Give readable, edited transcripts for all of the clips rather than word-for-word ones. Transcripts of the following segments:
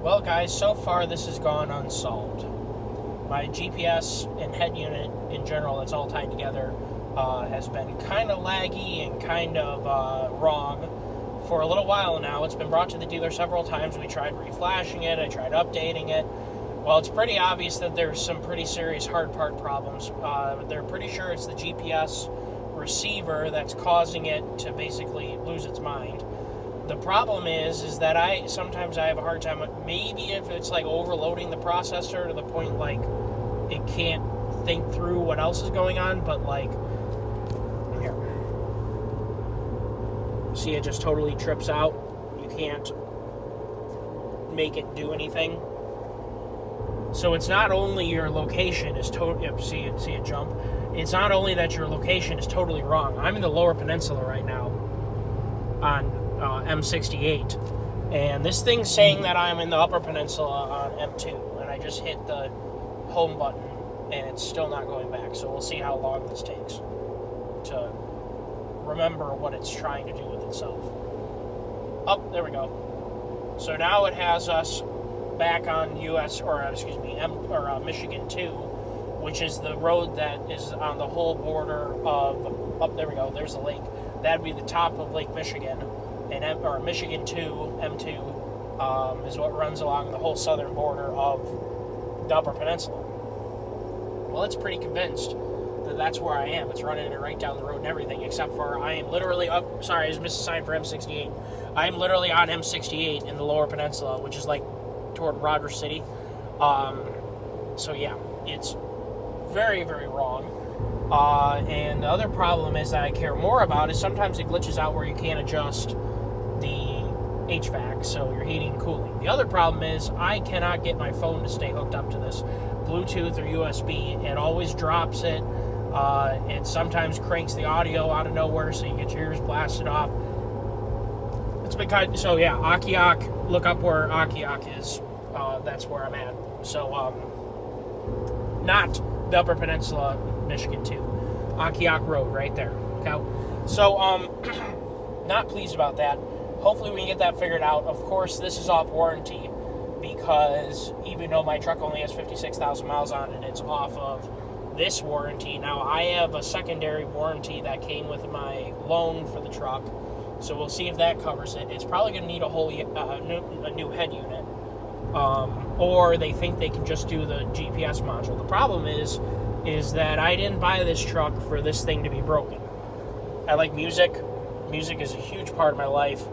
Well, guys, so far this has gone unsolved. My GPS and head unit in general, that's all tied together, has been kind of laggy and kind of wrong for a little while now. It's been brought to the dealer several times. We tried reflashing it, I tried updating it. Well, it's pretty obvious that there's some pretty serious hard part problems. They're pretty sure it's the GPS receiver that's causing it to basically lose its mind. The problem is that I sometimes have a hard time, maybe if it's like overloading the processor to the point like it can't think through what else is going on, but like, here. See, it just totally trips out. You can't make it do anything. So it's not only your location is totally, see it jump. It's not only that your location is totally wrong. I'm in the Lower Peninsula right now on M68, and this thing's saying that I'm in the Upper Peninsula on M2, and I just hit the home button and it's still not going back. So we'll see how long this takes to remember what it's trying to do with itself. Oh, there we go. So now it has us back on Michigan 2, which is the road that is on the whole border of, there we go, there's the lake. That'd be the top of Lake Michigan, and Michigan 2, M2, is what runs along the whole southern border of the Upper Peninsula. Well, it's pretty convinced that that's where I am. It's running it right down the road and everything, except for I am literally up, sorry, I just missed a sign for M68. I am literally on M68 in the Lower Peninsula, which is like toward Rogers City. So yeah, it's very, very wrong. And the other problem is that I care more about is sometimes it glitches out where you can't adjust the HVAC, so your heating and cooling. The other problem is I cannot get my phone to stay hooked up to this Bluetooth or USB. It always drops it. It sometimes cranks the audio out of nowhere, so you get your ears blasted off. It's been kind of, so yeah, Akiak, look up where Akiak is. That's where I'm at. So, not the Upper Peninsula, Michigan 2. Akiak Road, right there. Okay? So, not pleased about that. Hopefully we can get that figured out. Of course, this is off warranty because even though my truck only has 56,000 miles on it, it's off of this warranty. Now, I have a secondary warranty that came with my loan for the truck, so we'll see if that covers it. It's probably going to need a whole a new head unit. Or they think they can just do the GPS module. The problem is that I didn't buy this truck for this thing to be broken. I like music. Music is a huge part of my life.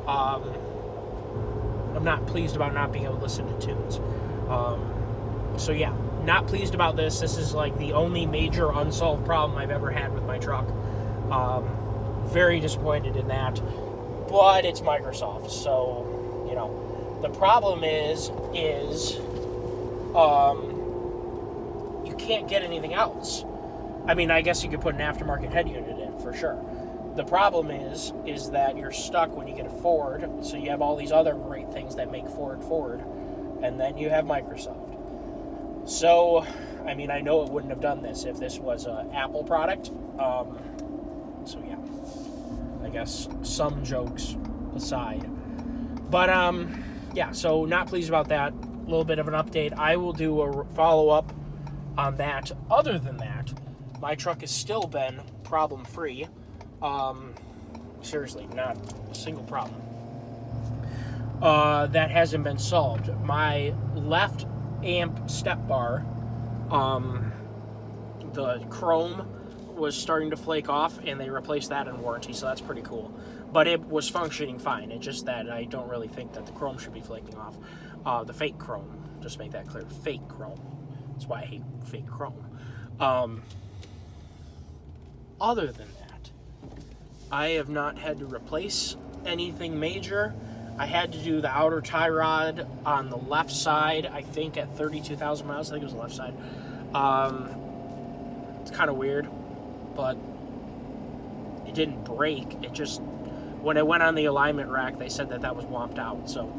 I'm not pleased about not being able to listen to tunes. So yeah, not pleased about this. This is like the only major unsolved problem I've ever had with my truck. Very disappointed in that. But it's Microsoft, so, you know. The problem is you can't get anything else. I mean, I guess you could put an aftermarket head unit in, for sure. The problem is that you're stuck when you get a Ford, so you have all these other great things that make Ford, and then you have Microsoft. So, I mean, I know it wouldn't have done this if this was an Apple product. So, yeah. I guess some jokes aside. But, yeah, so not pleased about that. A little bit of an update. I will do a follow-up on that. Other than that, my truck has still been problem-free. Seriously, not a single problem. That hasn't been solved. My left amp step bar, the chrome was starting to flake off, and they replaced that in warranty, so that's pretty cool. But it was functioning fine. It's just that I don't really think that the chrome should be flaking off. The fake chrome, just to make that clear, fake chrome. That's why I hate fake chrome. Other than that, I have not had to replace anything major. I had to do the outer tie rod on the left side, I think at 32,000 miles. I think it was the left side. It's kind of weird, but it didn't break. It just, when it went on the alignment rack, they said that was womped out. So,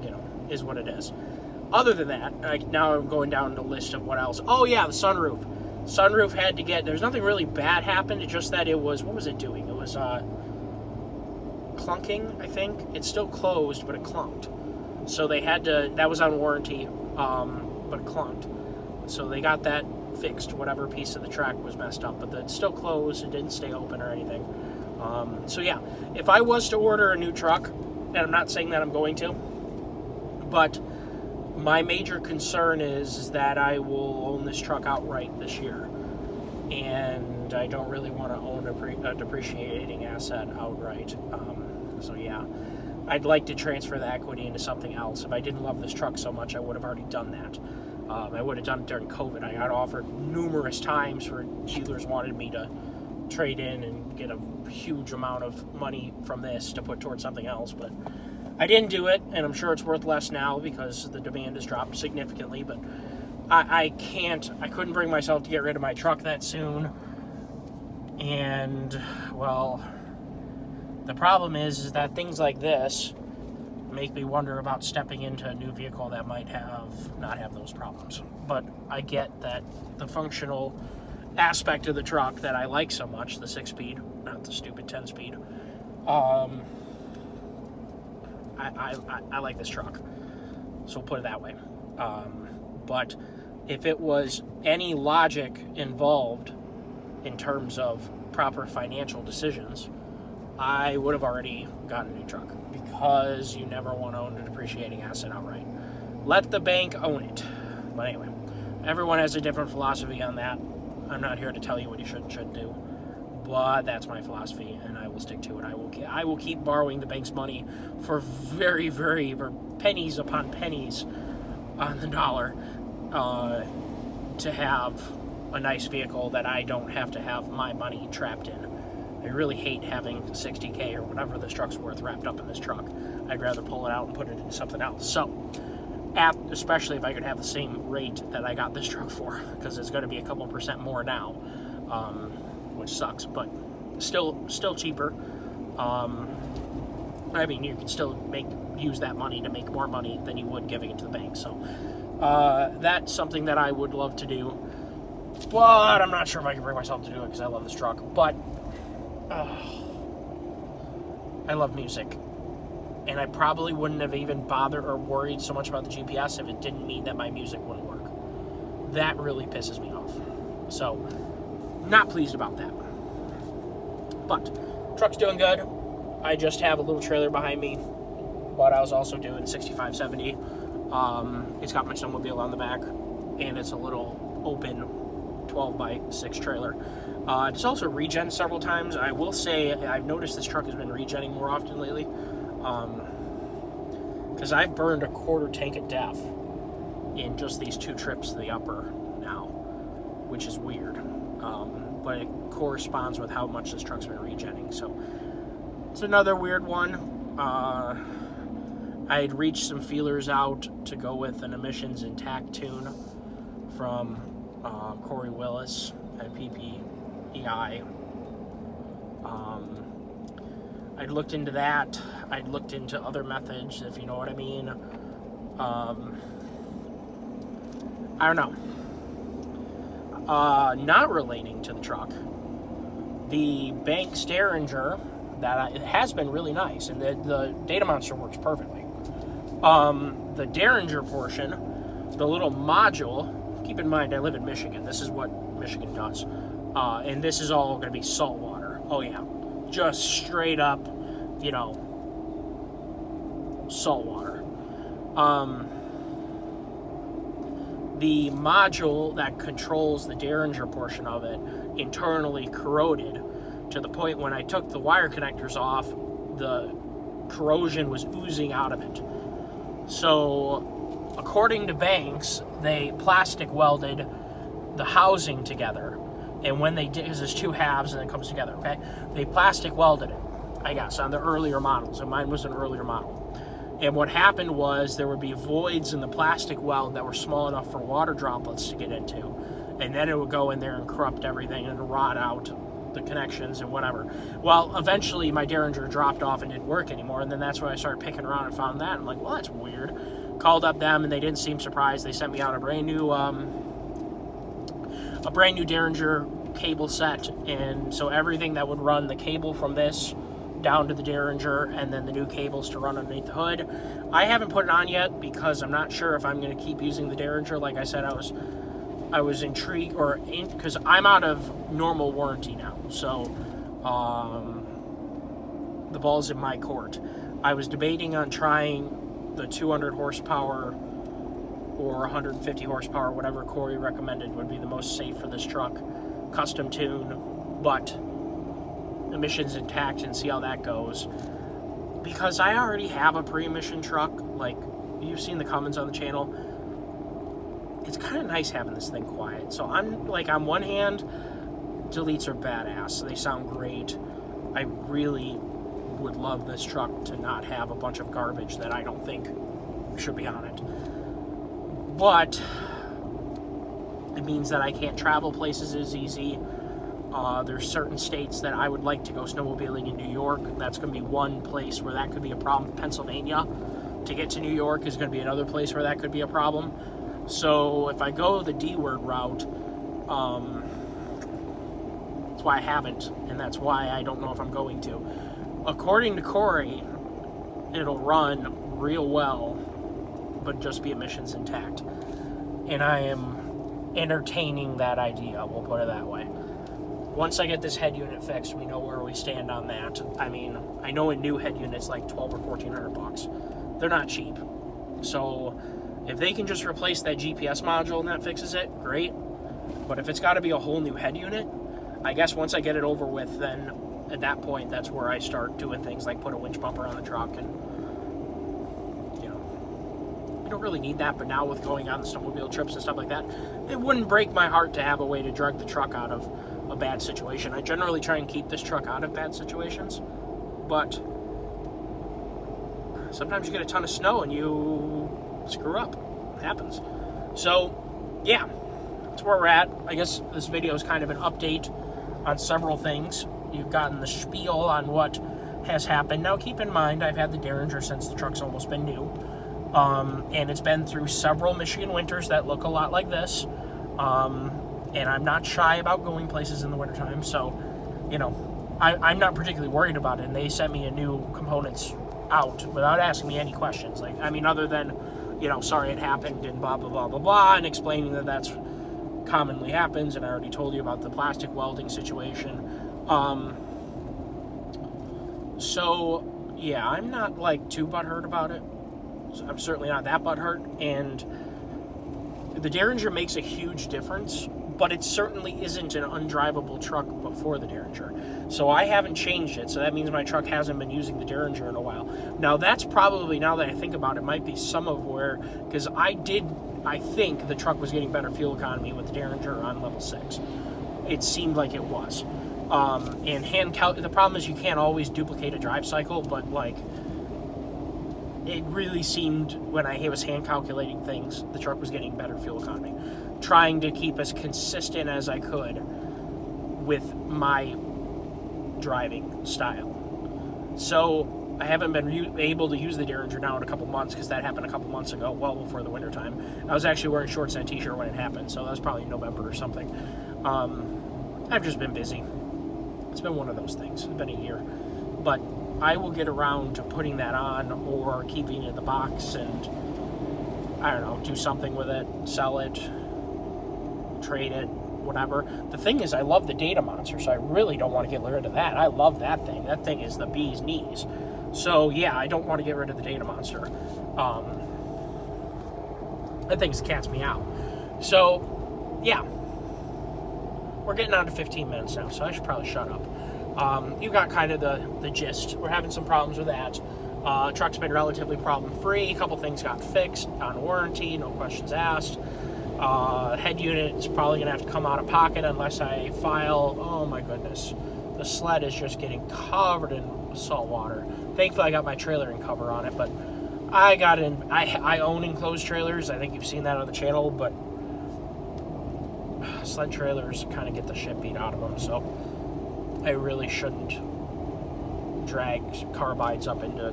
you know, is what it is. Other than that, now I'm going down the list of what else. Oh yeah, the sunroof. Sunroof had to get, there's nothing really bad happened. It's just that it was, what was it doing? It was, clunking, I think. It's still closed, but it clunked. So they had to, that was on warranty, but it clunked. So they got that fixed, whatever piece of the track was messed up, but it's still closed, it didn't stay open or anything. So yeah, if I was to order a new truck, and I'm not saying that I'm going to, but my major concern is that I will own this truck outright this year. And I don't really want to own a depreciating asset outright. So yeah, I'd like to transfer the equity into something else. If I didn't love this truck so much, I would have already done that. I would have done it during COVID. I got offered numerous times for dealers wanted me to trade in and get a huge amount of money from this to put towards something else, but I didn't do it, and I'm sure it's worth less now because the demand has dropped significantly, but I couldn't bring myself to get rid of my truck that soon, and, well, the problem is that things like this make me wonder about stepping into a new vehicle that might not have those problems. But I get that the functional aspect of the truck that I like so much, the 6-speed, not the stupid 10-speed, I like this truck. So we'll put it that way. But if it was any logic involved in terms of proper financial decisions, I would have already gotten a new truck, because you never want to own a depreciating asset outright. Let the bank own it. But anyway, everyone has a different philosophy on that. I'm not here to tell you what you should and shouldn't do, but that's my philosophy, and I will stick to it. I will keep borrowing the bank's money for for pennies upon pennies on the dollar to have a nice vehicle that I don't have to have my money trapped in. I really hate having $60K or whatever this truck's worth wrapped up in this truck. I'd rather pull it out and put it into something else. So, especially if I could have the same rate that I got this truck for, because it's going to be a couple percent more now, which sucks, but still cheaper. I mean, you can still use that money to make more money than you would giving it to the bank. So that's something that I would love to do, but I'm not sure if I can bring myself to do it because I love this truck. But I love music, and I probably wouldn't have even bothered or worried so much about the GPS if it didn't mean that my music wouldn't work. That really pisses me off. So, not pleased about that. But, truck's doing good. I just have a little trailer behind me, but I was also doing 6570. It's got my snowmobile on the back, and it's a little open 12x6 trailer. It's also regen several times. I will say I've noticed this truck has been regenning more often lately, because I've burned a quarter tank of DEF in just these 2 trips to the upper now, which is weird, but it corresponds with how much this truck's been regenning. So it's another weird one. I had reached some feelers out to go with an emissions intact tune from Corey Willis at PPEI. I'd looked into that. I'd looked into other methods, if you know what I mean. I don't know. Not relating to the truck, the Banks Derringer, it has been really nice, and the Data Monster works perfectly. The Derringer portion, the little module, keep in mind I live in Michigan. This is what Michigan does. And this is all going to be salt water. Oh yeah, just straight up, salt water. The module that controls the Derringer portion of it internally corroded to the point when I took the wire connectors off, the corrosion was oozing out of it. So, according to Banks, they plastic welded the housing together. And when they did, because there's 2 halves and it comes together, okay? They plastic welded it, I guess, on the earlier models. And mine was an earlier model. And what happened was there would be voids in the plastic weld that were small enough for water droplets to get into. And then it would go in there and corrupt everything and rot out the connections and whatever. Well, eventually my Derringer dropped off and didn't work anymore. And then that's when I started picking around and found that. I'm like, well, that's weird. Called up them and they didn't seem surprised. They sent me out a brand new Derringer cable set, and so everything that would run the cable from this down to the Derringer, and then the new cables to run underneath the hood. I haven't put it on yet because I'm not sure if I'm going to keep using the Derringer. Like I said, I was intrigued, because I'm out of normal warranty now, so the ball's in my court. I was debating on trying the 200 horsepower or 150 horsepower, whatever Corey recommended would be the most safe for this truck, custom tune, but emissions intact, and see how that goes. Because I already have a pre-emission truck, like you've seen the comments on the channel. It's kind of nice having this thing quiet. So I'm like, on one hand, deletes are badass. They sound great. I really would love this truck to not have a bunch of garbage that I don't think should be on it. But it means that I can't travel places as easy. There's certain states that I would like to go snowmobiling in New York. That's going to be one place where that could be a problem. Pennsylvania, to get to New York, is going to be another place where that could be a problem. So if I go the D-word route, that's why I haven't, and that's why I don't know if I'm going to. According to Corey, it'll run real well, but just be emissions intact. And I am entertaining that idea, we'll put it that way. Once I get this head unit fixed, we know where we stand on that. I mean, I know a new head unit's like $1,200 or $1,400. They're not cheap. So if they can just replace that GPS module and that fixes it, great. But if it's got to be a whole new head unit, I guess once I get it over with, then at that point, that's where I start doing things like put a winch bumper on the truck. And, you know, you don't really need that, but now with going on the snowmobile trips and stuff like that, it wouldn't break my heart to have a way to drag the truck out of a bad situation. I generally try and keep this truck out of bad situations, but sometimes you get a ton of snow and you screw up. It happens. So, yeah, that's where we're at. I guess this video is kind of an update on several things. You've gotten the spiel on what has happened. Now, keep in mind, I've had the Derringer since the truck's almost been new, and it's been through several Michigan winters that look a lot like this. And I'm not shy about going places in the wintertime, so, you know, I'm not particularly worried about it. And they sent me a new components out without asking me any questions. Like, I mean, other than, you know, sorry it happened and blah, blah, blah, blah, blah, and explaining that that's commonly happens, and I already told you about the plastic welding situation. So, yeah, I'm not, like, too butthurt about it. So I'm certainly not that butthurt, and the Derringer makes a huge difference, but it certainly isn't an undrivable truck before the Derringer. So I haven't changed it, so that means my truck hasn't been using the Derringer in a while. Now that's probably, now that I think about it, might be some of where, because I think the truck was getting better fuel economy with the Derringer on level 6. It seemed like it was. And the problem is you can't always duplicate a drive cycle, but like, it really seemed when I was hand calculating things, the truck was getting better fuel economy. Trying to keep as consistent as I could with my driving style. So I haven't been able to use the Derringer now in a couple months, because that happened a couple months ago, well before the wintertime. I was actually wearing shorts and a t-shirt when it happened, so that was probably November or something. I've just been busy. It's been one of those things. It's been a year. But I will get around to putting that on or keeping it in the box and, I don't know, do something with it, sell it, trade it, whatever. The thing is, I love the Data Monster, so I really don't want to get rid of that. I love that thing. That thing is the bee's knees. So, yeah, I don't want to get rid of the Data Monster. That thing cat's me out. So, yeah. We're getting on to 15 minutes now, so I should probably shut up. You got kind of the gist. We're having some problems with that. Truck's been relatively problem-free. A couple things got fixed on warranty, no questions asked. Head unit is probably going to have to come out of pocket unless I file. Oh my goodness. The sled is just getting covered in salt water. Thankfully I got my trailering cover on it, but I own enclosed trailers. I think you've seen that on the channel, but sled trailers kind of get the shit beat out of them, so I really shouldn't drag carbides up into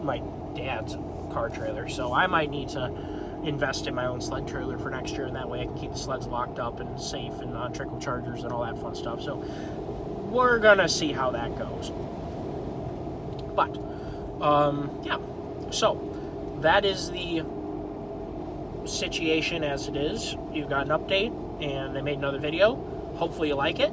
my dad's car trailer. So I might need to invest in my own sled trailer for next year, and that way I can keep the sleds locked up and safe and on trickle chargers and all that fun stuff. So we're gonna see how that goes. But, yeah. So, that is the situation as it is. You got an update, and I made another video. Hopefully you like it.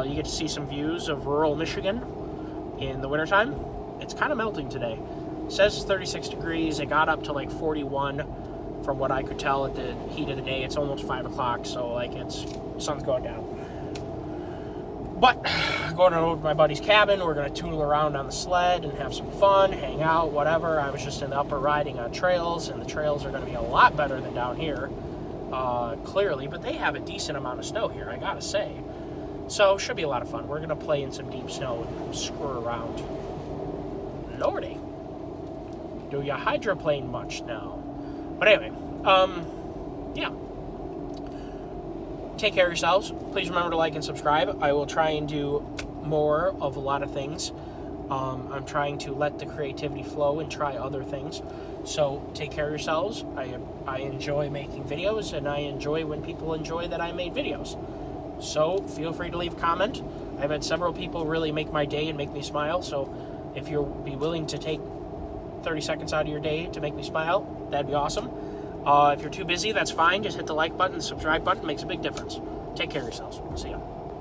You get to see some views of rural Michigan in the wintertime. It's kind of melting today. It says it's 36 degrees. It got up to like 41 from what I could tell at the heat of the day. It's almost 5 o'clock, so like sun's going down. But going over to my buddy's cabin, we're going to tool around on the sled and have some fun, hang out, whatever. I was just in the upper riding on trails, and the trails are going to be a lot better than down here, clearly. But they have a decent amount of snow here, I got to say. So should be a lot of fun. We're going to play in some deep snow and screw around. Lordy. Do you hydroplane much now? But anyway, yeah. Take care of yourselves. Please remember to like and subscribe. I will try and do more of a lot of things. I'm trying to let the creativity flow and try other things. So take care of yourselves. I enjoy making videos, and I enjoy when people enjoy that I made videos. So feel free to leave a comment. I've had several people really make my day and make me smile. So if you'll be willing to take 30 seconds out of your day to make me smile, that'd be awesome. If you're too busy, that's fine. Just hit the like button, the subscribe button. Makes a big difference. Take care of yourselves. See ya.